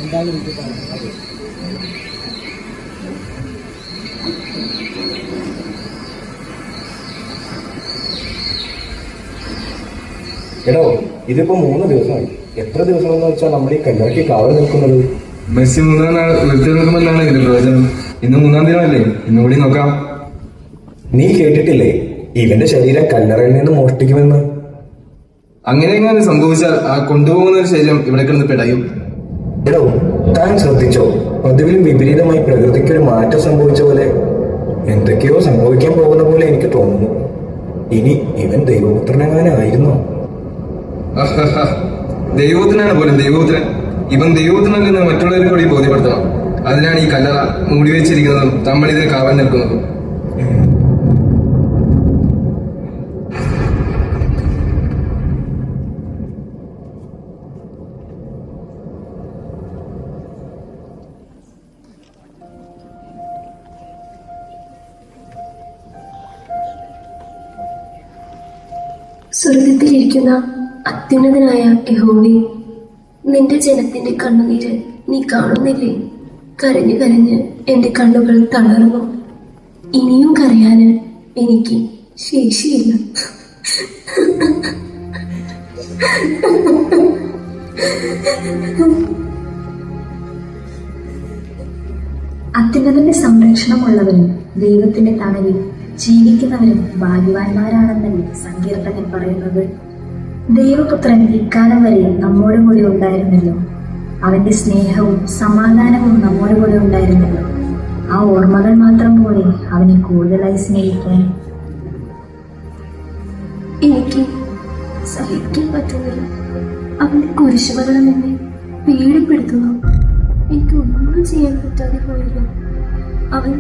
എടോ, ഇതിപ്പോ 3 ദിവസമായി. എത്ര ദിവസം എന്ന് വെച്ചാൽ നമ്മൾ ഈ കല്ലറയ്ക്ക് കാവൽ നിൽക്കുന്നത്? മെസ്സി 3 നാൾ വെറുതെ നിൽക്കുമെന്നാണ് ഇതിന്റെ പ്രയോജനം. ഇന്ന് 3-ാം ദിനമല്ലേ, ഇന്നുകൂടി നോക്കാം. നീ കേട്ടിട്ടില്ലേ ഇവന്റെ ശരീരം കല്ലറയിൽ നിന്ന് മോഷ്ടിക്കുമെന്ന്? അങ്ങനെ എങ്ങനെ സംഭവിച്ചാൽ ആ കൊണ്ടുപോകുന്ന ഒരു ശരീരം ഇവിടെ കിടന്ന് പിടയും. എടോ, താൻ ശ്രദ്ധിച്ചോ? പതിവിലും വിപരീതമായി പ്രകൃതിക്കൊരു മാറ്റം സംഭവിച്ച പോലെ എന്തൊക്കെയോ സംഭവിക്കാൻ പോകുന്ന പോലെ എനിക്ക് തോന്നുന്നു. ഇനി ഇവൻ ദൈവപുത്രനെങ്ങാനായിരുന്നോ? ദൈവപുത്രനാണ് പോലും ദൈവപുത്രൻ. ഇവൻ ദൈവപുത്രനല്ലെന്ന് മറ്റുള്ളവരെ കൂടി ബോധ്യപ്പെടുത്തണം. അതിനാണ് ഈ കല്ലറ മൂടി വെച്ചിരിക്കുന്നതും നമ്മൾ ഇതിൽ കാവൽ നിൽക്കുന്നതും. സ്വർഗത്തിലിരിക്കുന്ന അത്യുന്നതനായ യഹോവേ, നിന്റെ ജനത്തിന്റെ കണ്ണുനീര് നീ കാണുന്നില്ലേ? കരഞ്ഞു കരഞ്ഞ് എന്റെ കണ്ണുകൾ തളർന്നു. ഇനിയും കരയാന് എനിക്ക് ശേഷിയില്ല. അത്യുന്നതന്റെ സംരക്ഷണമുള്ളവരും ദൈവത്തിന്റെ തണലിൽ ജീവിക്കുന്നവരും ഭാഗ്യവാന്മാരാണെന്നല്ലേ സങ്കീർത്തകൻ പറയുന്നത്. ദൈവപുത്രൻ ഇക്കാലം വരെ നമ്മോട് കൂടി ഉണ്ടായിരുന്നല്ലോ. അവന്റെ സ്നേഹവും സമാധാനവും നമ്മോട് കൂടി ഉണ്ടായിരുന്നല്ലോ. ആ ഓർമ്മകൾ മാത്രം പോലെ അവനെ കൂടുതലായി സ്നേഹിക്കാൻ എനിക്ക് സഹിക്കാൻ പറ്റുന്നില്ല. അവന്റെ കുരിശുമരണം എന്നെ പീഡിപ്പെടുത്തുന്നു. എനിക്ക് ഒന്നും ചെയ്യാൻ പറ്റാതെ പോയല്ലോ. അവൻ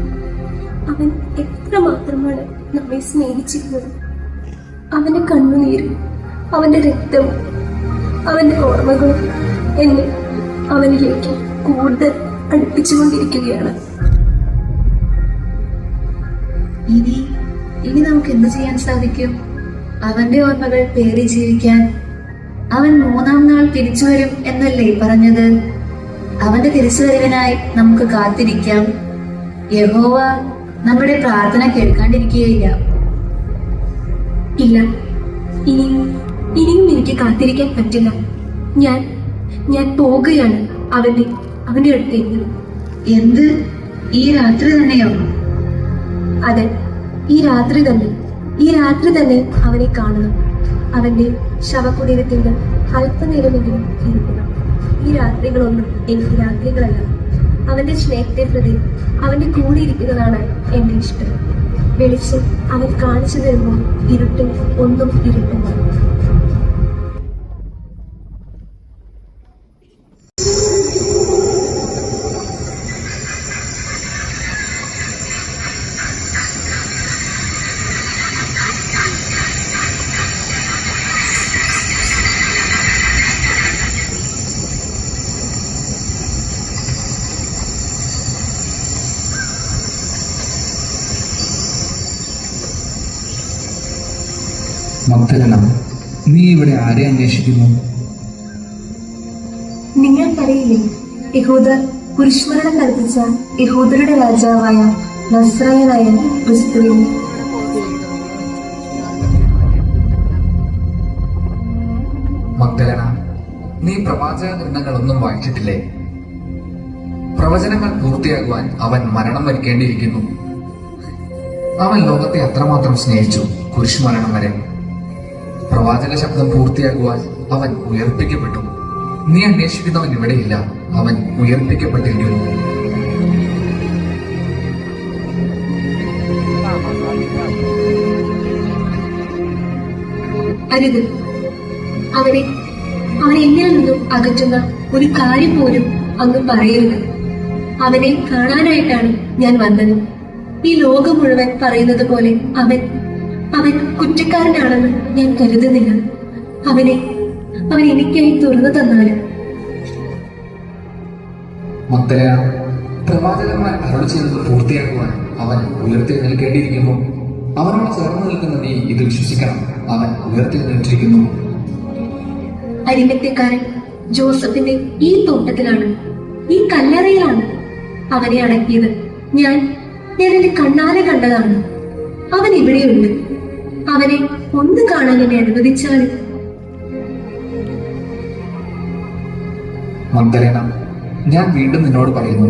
അവൻ എത്രമാത്രമാണ് നമ്മെ സ്നേഹിച്ചിരുന്നത്. അവന്റെ കണ്ണുനീരും അവന്റെ രക്തവും അവന്റെ ഓർമ്മകളും എന്നെ അവനിലേക്ക് കൂടുതൽ അടുപ്പിച്ചുകൊണ്ടിരിക്കുകയാണ്. ഇനി നമുക്ക് എന്ത് ചെയ്യാൻ സാധിക്കും? അവന്റെ ഓർമ്മകൾ പേറി ജീവിക്കാൻ. അവൻ 3-ാം നാൾ തിരിച്ചു വരും എന്നല്ലേ പറഞ്ഞത്? അവന്റെ തിരിച്ചുവരവിനായി നമുക്ക് കാത്തിരിക്കാം. യഹോവ നമ്മുടെ പ്രാർത്ഥന കേൾക്കാണ്ടിരിക്കുകയില്ല. ഇല്ല, ഇനിയും എനിക്ക് കാത്തിരിക്കാൻ പറ്റില്ല. ഞാൻ പോകുകയാണ് അവന്റെ അടുത്തേക്ക്. എന്ത്, ഈ രാത്രി തന്നെയോ? അതെ, ഈ രാത്രി തന്നെ അവനെ കാണണം. അവന്റെ ശവകുടീരത്തിൽ അല്പനേരമെങ്കിലും ഇരിക്കണം. ഈ രാത്രികളൊന്നും എനിക്ക് രാത്രികളല്ല. അവന്റെ സ്നേഹത്തെ പ്രതി അവന്റെ കൂടെ ഇരിക്കുന്നതാണ് എന്റെ ഇഷ്ടം. വെളിച്ചം അവൻ കാണിച്ചു തരുമ്പോൾ ഇരുട്ടിൽ ഒന്നും ഇരുട്ടില്ല. മഗ്ദലന, നീ ഇവിടെ ആരെ അന്വേഷിക്കുന്നു? നിങ്ങൾക്കറിയില്ലേ, യഹൂദർ കുരിശുമരണം കൽപ്പിച്ച യഹൂദരുടെ രാജാവായ നസ്രായനായ ക്രിസ്തുവിനെ. മഗ്ദലന, നീ പ്രവാചക ഗ്രന്ഥങ്ങളൊന്നും വായിച്ചിട്ടില്ലേ? പ്രവചനങ്ങൾ പൂർത്തിയാകുവാൻ അവൻ മരണം വരിക്കേണ്ടിയിരിക്കുന്നു. അവൻ ലോകത്തെ അത്രമാത്രം സ്നേഹിച്ചു, കുരിശുമരണം വരെ. പ്രവാചക ശബ്ദം പൂർത്തിയാകുവാൻ അവൻ ഉയർപ്പിക്കപ്പെട്ടു. നീ അന്വേഷിക്കുന്നവൻ ഇവിടെയില്ല, അവൻ ഉയർപ്പിക്കപ്പെട്ടിരിക്കുന്നു. അരുത്, അവനെ എന്നിൽ നിന്നും അകറ്റുന്ന ഒരു കാര്യം പോലും അങ്ങ് പറയരുത്. അവനെ കാണാനായിട്ടാണ് ഞാൻ വന്നത്. ഈ ലോകം മുഴുവൻ പറയുന്നത് പോലെ അവൻ കുറ്റക്കാരനാണെന്ന് ഞാൻ കരുതുന്നില്ല. അവൻ എനിക്കായി തുറന്നു തന്നാലും. മഗ്ദലന, പ്രവാചകന്മാർ അരുളി ചെയ്തത് പൂർത്തിയാക്കുവാൻ അവൻ ഉയർത്തെഴുന്നേൽക്കേണ്ടിയിരിക്കുന്നു. അവനോട് ചേർന്ന് നിൽക്കുന്ന നീ ഇത് വിശ്വസിക്കണം, അവൻ ഉയർത്തെഴുന്നേറ്റിരിക്കുന്നു. അരിമത്യക്കാരൻ ജോസഫിന്റെ ഈ തോട്ടത്തിലാണ് ഈ കല്ലറയിലാണ് അവനെ അടക്കിയത്. ഞാൻ എന്റെ കണ്ണാലെ കണ്ടതാണ്. അവൻ ഇവിടെയുണ്ട്. അവനെ ഒന്ന് കാണാൻ എന്നെ അനുവദിച്ചാൽ. മഗ്ദലേന, ഞാൻ വീണ്ടും നിന്നോട് പറയുന്നു,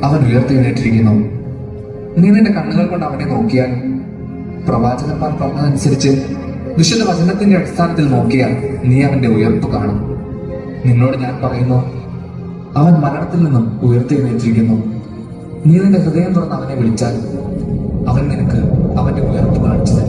അവൻ ഉയർത്തെഴുന്നേറ്റിരിക്കുന്നു. നീ നിന്റെ കണ്ണുകൾ കൊണ്ട് അവനെ നോക്കിയാൽ, പ്രവാചകന്മാർ പറഞ്ഞതനുസരിച്ച് വിശുദ്ധ വചനത്തിന്റെ അടിസ്ഥാനത്തിൽ നോക്കിയാൽ നീ അവന്റെ ഉയർപ്പ് കാണും. നിന്നോട് ഞാൻ പറയുന്നു, അവൻ മരണത്തിൽ നിന്നും ഉയർത്തെഴുന്നേറ്റിരിക്കുന്നു. നീ നിന്റെ ഹൃദയം തുറന്ന് അവനെ വിളിച്ചാൽ അവൻ നിനക്ക് അവന്റെ ഉയർപ്പ് കാണിച്ചു തരും.